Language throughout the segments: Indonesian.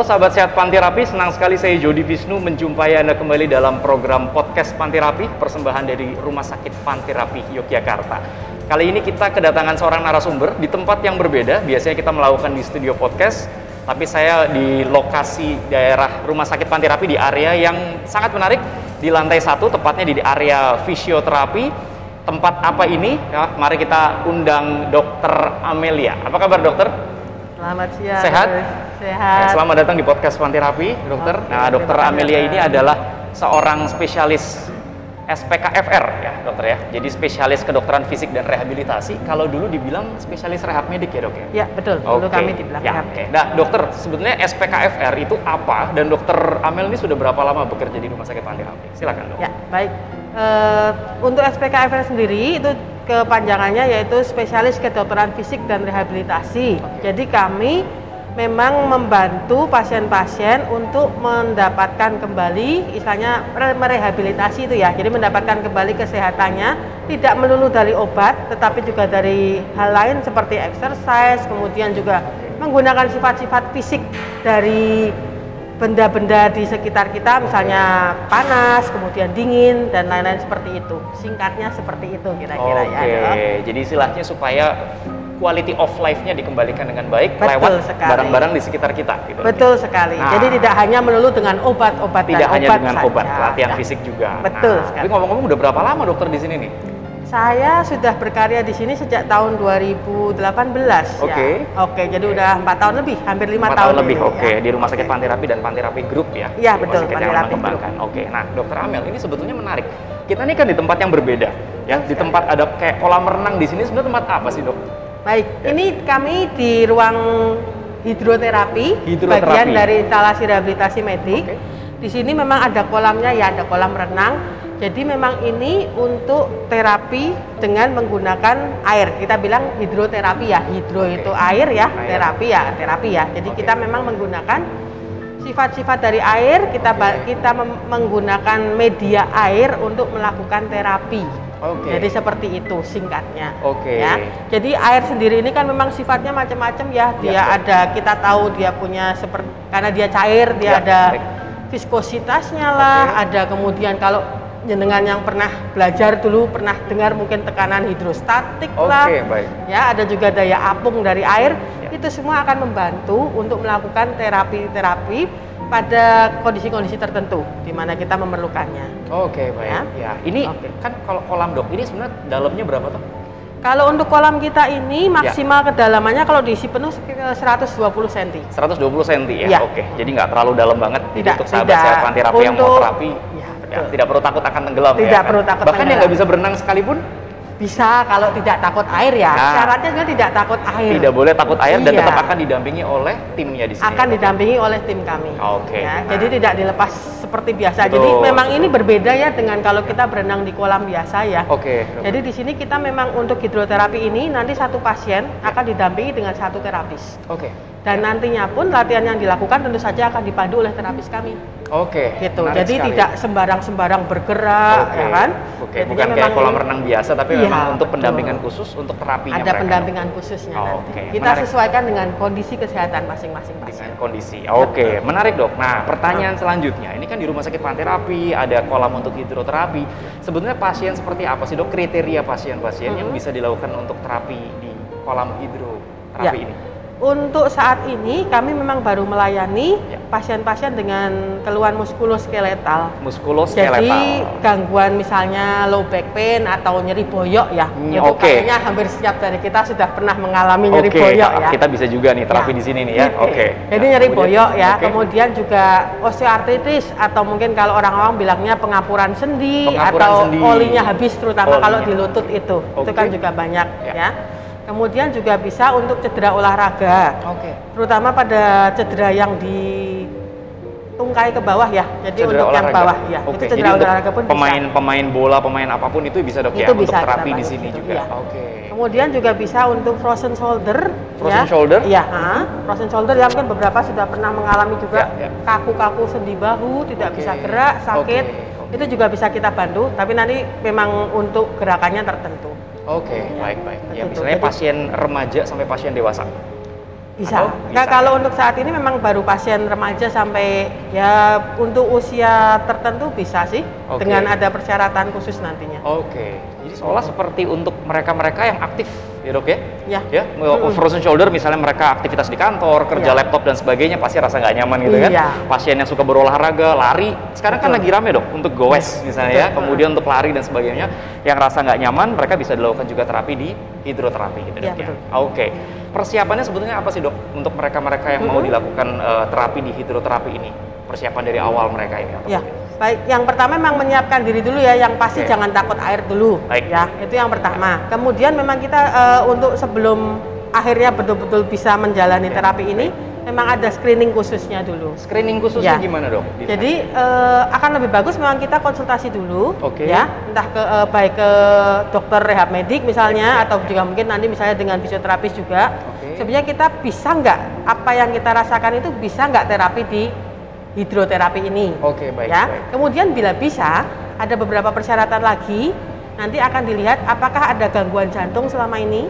Halo sahabat sehat Panterapi, senang sekali saya Jody Wisnu menjumpai Anda kembali dalam program podcast Panterapi, persembahan dari Rumah Sakit Panterapi Yogyakarta. Kali ini kita kedatangan seorang narasumber di tempat yang berbeda. Biasanya kita melakukan di studio podcast, tapi saya di lokasi daerah Rumah Sakit Panterapi di area yang sangat menarik, di lantai 1, tepatnya di area fisioterapi. Tempat apa ini? Ya, mari kita undang Dokter Amelia. Apa kabar dokter? Selamat siang. Sehat? Sehat. Ya, selamat datang di podcast Panterapi, dokter. Oke, Nah, dokter Amelia ini adalah seorang spesialis SPKFR ya, dokter ya. Jadi spesialis kedokteran fisik dan rehabilitasi. Kalau dulu dibilang spesialis rehab medik ya, dok ya? Ya, betul. Dulu kami dibilang ya, rehab. Oke. Nah, dokter, sebetulnya SPKFR itu apa? Dan dokter Amel ini sudah berapa lama bekerja di Rumah Sakit Panterapi? Silakan, dok. Ya, baik. Untuk SPKFR sendiri itu kepanjangannya yaitu spesialis kedokteran fisik dan rehabilitasi. Jadi kami memang membantu pasien-pasien untuk mendapatkan kembali, istilahnya merehabilitasi itu ya. Jadi mendapatkan kembali kesehatannya, tidak melulu dari obat, tetapi juga dari hal lain seperti exercise, kemudian juga menggunakan sifat-sifat fisik dari benda-benda di sekitar kita, misalnya panas, kemudian dingin, dan lain-lain seperti itu. Singkatnya seperti itu kira-kira ya. Oke, jadi istilahnya supaya quality of life-nya dikembalikan dengan baik. Betul lewat sekali. barang-barang di sekitar kita. Gitu. Betul sekali. Nah, jadi tidak hanya melulu dengan obat-obatan. Tidak hanya dengan saja. obat, latihan Ya. fisik juga. Betul Nah, sekali. tapi ngomong-ngomong udah berapa lama dokter di sini nih? Saya sudah berkarya di sini sejak tahun 2018. Oke. Ya. Oke, jadi udah 4 tahun lebih, hampir 5 4 tahun lebih, ini, oke. ya. Di Rumah Sakit Oke. Panterapi dan Panterapi Group ya? Iya, Rumah betul, sakit yang Panterapi mengembangkan. Oke, nah dokter Amel, ini sebetulnya menarik. Kita ini kan di tempat yang berbeda, ya. Di tempat ada kayak kolam renang di sini, sebenarnya tempat apa sih dok? Baik, Ya. ini kami di ruang hidroterapi, Hidroterapi. bagian dari instalasi rehabilitasi medik. Oke. Di sini memang ada kolamnya ya, ada kolam renang. Jadi memang ini untuk terapi dengan menggunakan air. Kita bilang hidroterapi ya, hidro Oke. itu air ya, Air. terapi ya. Jadi Oke. kita memang menggunakan sifat-sifat dari air, kita menggunakan media air untuk melakukan terapi. Oke. Jadi seperti itu singkatnya. Oke. Ya. Jadi air sendiri ini kan memang sifatnya macam-macam ya. Dia Ya, ada, kita tahu dia punya seperti, karena dia cair, dia Ya, ada baik. viskositasnya lah. Oke. Ada kemudian kalau jenengan yang pernah belajar dulu pernah dengar mungkin tekanan hidrostatik lah. Oke, baik. Ya, ada juga daya apung dari air. Ya. Itu semua akan membantu untuk melakukan terapi-terapi pada kondisi-kondisi tertentu di mana kita memerlukannya. Oke, baik. Ya. Ya, ini Oke. kan kalau kolam dok, ini sebenarnya dalamnya berapa tuh? Kalau untuk kolam kita ini maksimal kedalamannya kalau diisi penuh sekitar 120 cm. 120 cm ya? Ya. Oke, jadi nggak terlalu dalam banget. Jadi Tidak, untuk sahabat tidak. sehat Panterapi yang mau Untuk- terapi, Ya, ya, betul. tidak perlu takut akan tenggelam Tidak ya? perlu takut Bahkan yang tenggelam. nggak bisa berenang sekalipun, Bisa kalau tidak takut air ya. Nah. Syaratnya dia tidak takut air. tidak boleh takut air dan Iya. tetap akan didampingi oleh timnya di sini. Akan didampingi oleh tim kami. Oke. Ya, Nah. jadi tidak dilepas seperti biasa. Betul, Jadi memang betul. ini berbeda ya dengan kalau kita berenang di kolam biasa ya. Oke. Jadi di sini kita memang untuk hidroterapi ini nanti satu pasien akan didampingi dengan satu terapis. Oke. Dan nantinya pun latihan yang dilakukan tentu saja akan dipandu oleh terapis kami. Oke. Gitu. menarik Jadi sekali. tidak sembarang-sembarang bergerak, Oke. ya kan? Oke. Jadinya Bukan kayak memang kolam ini- renang biasa, tapi Iya, memang untuk betul. pendampingan khusus untuk terapinya. Ada mereka, pendampingan khususnya Oh, nanti. oke. Kita Menarik. sesuaikan dengan kondisi kesehatan masing-masing Dok. pasien. Dengan kondisi. Oke, menarik dok. Nah, pertanyaan selanjutnya, ini kan di Rumah Sakit Panterapi ada kolam untuk hidroterapi. Sebenarnya pasien seperti apa sih dok? Kriteria pasien-pasien yang bisa dilakukan untuk terapi di kolam hidroterapi Ya. ini? Untuk saat ini kami memang baru melayani Ya. pasien-pasien dengan keluhan muskuloskeletal. Muskuloskeletal. Jadi gangguan misalnya low back pain atau nyeri boyok ya. Itu Oke. kayaknya hampir setiap dari kita sudah pernah mengalami nyeri Oke, boyok ya. kita bisa juga nih terapi Ya. di sini nih ya. Gitu. Oke. Jadi Nah, nyeri kemudian- boyok ya. oke. Kemudian juga osteoartritis atau mungkin kalau orang-orang bilangnya pengapuran sendi Pengapuran atau sendi. olinya habis terutama kalau Olinya. di lutut itu. Itu Oke. kan juga banyak Ya. ya. Kemudian juga bisa untuk cedera olahraga. Oke. Terutama pada cedera yang di tungkai ke bawah ya. Jadi Cedera untuk yang olahraga. bawah ya. Oke. Itu Jadi cedera untuk olahraga pun pemain bola, pemain apapun itu bisa dok ya Itu untuk bisa kita terapi di bantu sini gitu, juga. iya. Oke. Kemudian juga bisa untuk frozen shoulder. Frozen ya. shoulder? Iya, frozen shoulder ya mungkin beberapa sudah pernah mengalami juga Ya, ya. kaku-kaku sendi bahu, tidak Oke. bisa gerak, sakit. Oke. Itu juga bisa kita bantu, tapi nanti memang untuk gerakannya tertentu. Oke, baik. Ya, betul. misalnya Jadi- pasien remaja sampai pasien dewasa. Bisa. Nah, kalau untuk saat ini memang baru pasien remaja sampai ya untuk usia tertentu bisa sih dengan ada persyaratan khusus nantinya. Jadi seolah seperti untuk mereka-mereka yang aktif ya dok ya? Ya. Frozen shoulder misalnya mereka aktivitas di kantor, kerja laptop dan sebagainya pasti rasa nggak nyaman gitu kan? Pasien yang suka berolahraga, lari, sekarang kan lagi rame dok untuk goes misalnya ya, kemudian untuk lari dan sebagainya yang rasa nggak nyaman mereka bisa dilakukan juga terapi di hidroterapi gitu dok ya? Persiapannya sebetulnya apa sih dok untuk mereka-mereka yang mau dilakukan terapi di hidroterapi ini? Persiapan dari awal mereka ini apa? Baik, yang pertama memang menyiapkan diri dulu ya, yang pasti jangan takut air dulu. Ya, itu yang pertama. Kemudian memang kita untuk sebelum akhirnya betul-betul bisa menjalani terapi ini, memang ada screening khususnya dulu. Screening khususnya gimana dok? Jadi akan lebih bagus memang kita konsultasi dulu, ya, entah baik ke dokter rehab medik misalnya, atau juga mungkin nanti misalnya dengan fisioterapis juga. Sebenarnya kita bisa nggak apa yang kita rasakan itu bisa nggak terapi di hidroterapi ini? Kemudian bila bisa, ada beberapa persyaratan lagi. Nanti akan dilihat apakah ada gangguan jantung selama ini.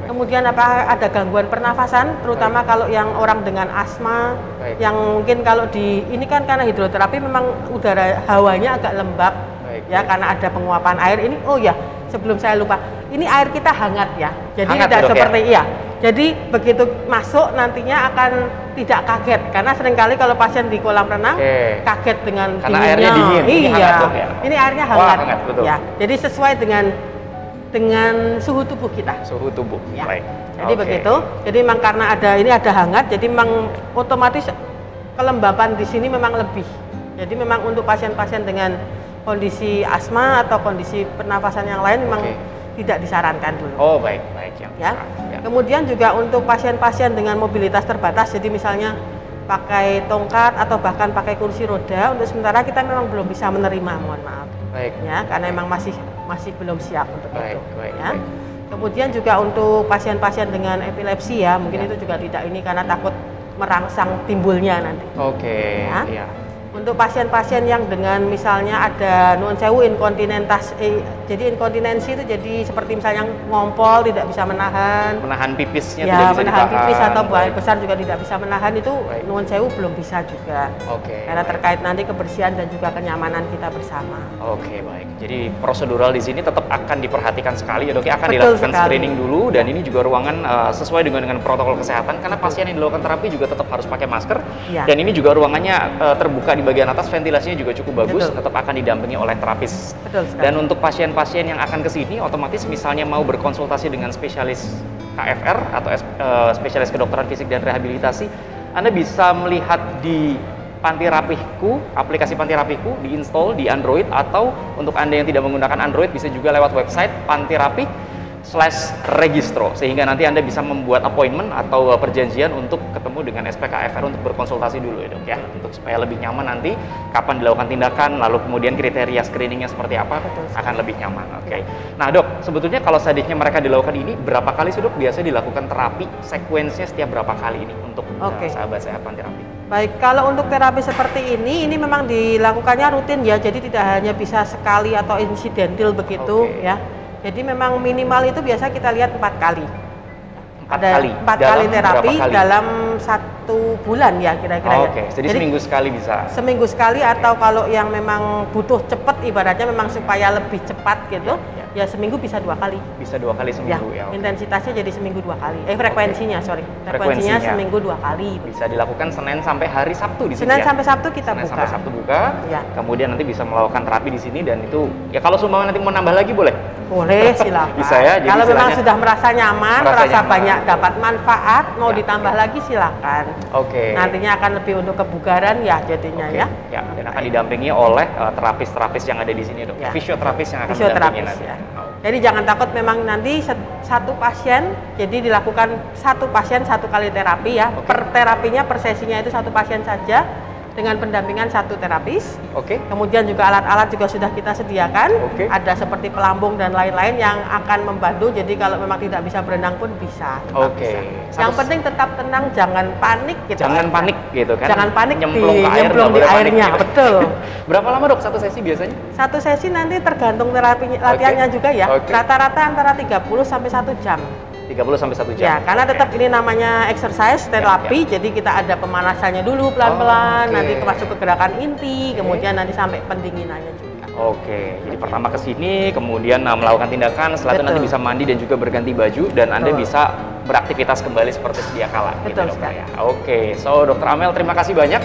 Kemudian apakah ada gangguan pernafasan, terutama kalau yang orang dengan asma, yang mungkin kalau di ini kan karena hidroterapi memang udara hawanya agak lembab, ya karena ada penguapan air ini. Sebelum saya lupa, ini air kita hangat ya, jadi hangat, tidak seperti jadi begitu masuk nantinya akan tidak kaget karena seringkali kalau pasien di kolam renang kaget dengan karena airnya dingin. Ini airnya hangat. Ya, jadi sesuai dengan suhu tubuh kita. Suhu tubuh. Jadi begitu. Jadi memang karena ini ada hangat, jadi memang otomatis kelembapan di sini memang lebih. Jadi memang untuk pasien-pasien dengan kondisi asma atau kondisi pernafasan yang lain memang tidak disarankan dulu. Kemudian juga untuk pasien-pasien dengan mobilitas terbatas, jadi misalnya pakai tongkat atau bahkan pakai kursi roda, untuk sementara kita memang belum bisa menerima, mohon maaf. Ya, karena memang masih belum siap untuk itu. Kemudian juga untuk pasien-pasien dengan epilepsi ya, mungkin itu juga tidak ini karena takut merangsang timbulnya nanti. Untuk pasien-pasien yang dengan misalnya ada nuwun sewu jadi inkontinensi itu jadi seperti misalnya ngompol tidak bisa menahan pipisnya ya, tidak bisa menahan ditahan. pipis atau buang air besar juga tidak bisa menahan itu nuwun sewu belum bisa juga. Karena terkait nanti kebersihan dan juga kenyamanan kita bersama. Jadi prosedural di sini tetap akan diperhatikan sekali ya dok, akan dilakukan screening dulu dan ini juga ruangan sesuai dengan protokol kesehatan karena pasien yang dilakukan terapi juga tetap harus pakai masker dan ini juga ruangannya terbuka di bagian atas, ventilasinya juga cukup bagus, tetap akan didampingi oleh terapis. Dan untuk pasien-pasien yang akan ke sini, otomatis misalnya mau berkonsultasi dengan spesialis KFR atau spesialis kedokteran fisik dan rehabilitasi, Anda bisa melihat di Pantirapiku, aplikasi Pantirapiku diinstal di Android, atau untuk Anda yang tidak menggunakan Android bisa juga lewat website pantirapi/registro sehingga nanti Anda bisa membuat appointment atau perjanjian untuk ketemu dengan SPKFR untuk berkonsultasi dulu ya dok ya, untuk supaya lebih nyaman nanti kapan dilakukan tindakan, lalu kemudian kriteria screeningnya seperti apa akan lebih nyaman. Nah dok, sebetulnya kalau seandainya mereka dilakukan ini berapa kali sih dok biasa dilakukan terapi, sekuensnya setiap berapa kali ini untuk sahabat sehat Pantirapi? Baik, kalau untuk terapi seperti ini memang dilakukannya rutin ya, jadi tidak hanya bisa sekali atau insidental begitu ya. Jadi memang minimal itu biasa kita lihat 4 kali. Ada 4 kali terapi dalam 1 bulan ya kira-kira. Jadi seminggu sekali bisa? Seminggu sekali atau kalau yang memang butuh cepat ibaratnya memang supaya lebih cepat gitu, ya seminggu bisa 2 kali. Bisa 2 kali seminggu ya? Intensitasnya jadi seminggu 2 kali. Frekuensinya seminggu 2 kali. Bisa dilakukan Senin sampai hari Sabtu di sini Senin sampai Sabtu kita buka. Sampai Sabtu buka, kemudian nanti bisa melakukan terapi di sini dan itu, ya kalau sumbangan nanti mau nambah lagi boleh? Boleh, silakan. Bisa ya? Jadi kalau memang sudah merasa nyaman, merasa banyak dapat manfaat, mau ditambah lagi silakan. Nantinya akan lebih untuk kebugaran ya jadinya ya. Dan akan didampingi oleh terapis-terapis yang ada di sini dok. Fisioterapis yang akan mendampingi nanti. Jadi jangan takut, memang nanti satu pasien, jadi dilakukan 1 pasien 1 kali terapi ya. Per terapinya, per sesinya itu 1 pasien saja dengan pendampingan 1 terapis. Kemudian juga alat-alat juga sudah kita sediakan. Ada seperti pelambung dan lain-lain yang akan membantu. Jadi kalau memang tidak bisa berenang pun bisa. Yang penting tetap tenang, jangan panik gitu. Jangan panik gitu kan. Jangan panik nyemplung di airnya. Gitu. Betul. Berapa lama dok 1 sesi biasanya? 1 sesi nanti tergantung terapi latihannya juga ya. Rata-rata antara 30 sampai 1 jam. 30 sampai 1 jam. Ya, karena tetap ini namanya exercise terapi, jadi kita ada pemanasannya dulu pelan-pelan, nanti masuk ke gerakan inti, kemudian nanti sampai pendinginannya juga. Oke, jadi pertama ke sini, kemudian melakukan tindakan, setelah itu nanti bisa mandi dan juga berganti baju, dan Anda bisa beraktivitas kembali seperti sedia kala. Betul gitu, sekali. ya. Oke, so Dr. Amel terima kasih banyak.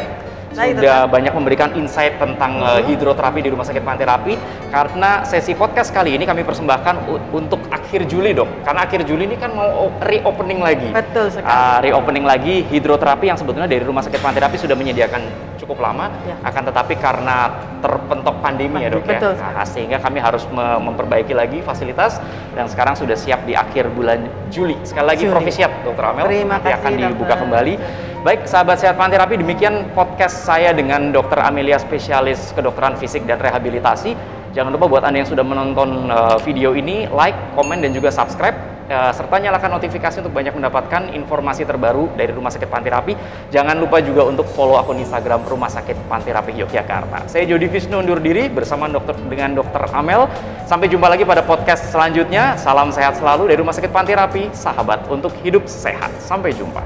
Sudah banyak memberikan insight tentang hidroterapi di Rumah Sakit Panterapi. Karena sesi podcast kali ini kami persembahkan untuk akhir Juli, Dok. Karena akhir Juli ini kan mau reopening lagi. Betul sekali. Reopening lagi hidroterapi yang sebetulnya dari Rumah Sakit Panterapi sudah menyediakan cukup lama. Akan tetapi karena terpentok pandemi ya, Dok, betul, ya. Sehingga kami harus memperbaiki lagi fasilitas, dan sekarang sudah siap di akhir bulan Juli. Sekali lagi Profisiat, Dr. Amel. Terima kasih, akan dibuka dokter. kembali. Baik, sahabat Sehat Panterapi, demikian podcast saya dengan Dr. Amelia, spesialis kedokteran fisik dan rehabilitasi. Jangan lupa buat Anda yang sudah menonton video ini, like, komen, dan juga subscribe, serta nyalakan notifikasi untuk banyak mendapatkan informasi terbaru dari Rumah Sakit Panterapi. Jangan lupa juga untuk follow akun Instagram Rumah Sakit Panterapi Yogyakarta. Saya Jody Visnu undur diri bersama dengan Dr. Amel. Sampai jumpa lagi pada podcast selanjutnya. Salam sehat selalu dari Rumah Sakit Panterapi, sahabat untuk hidup sehat. Sampai jumpa.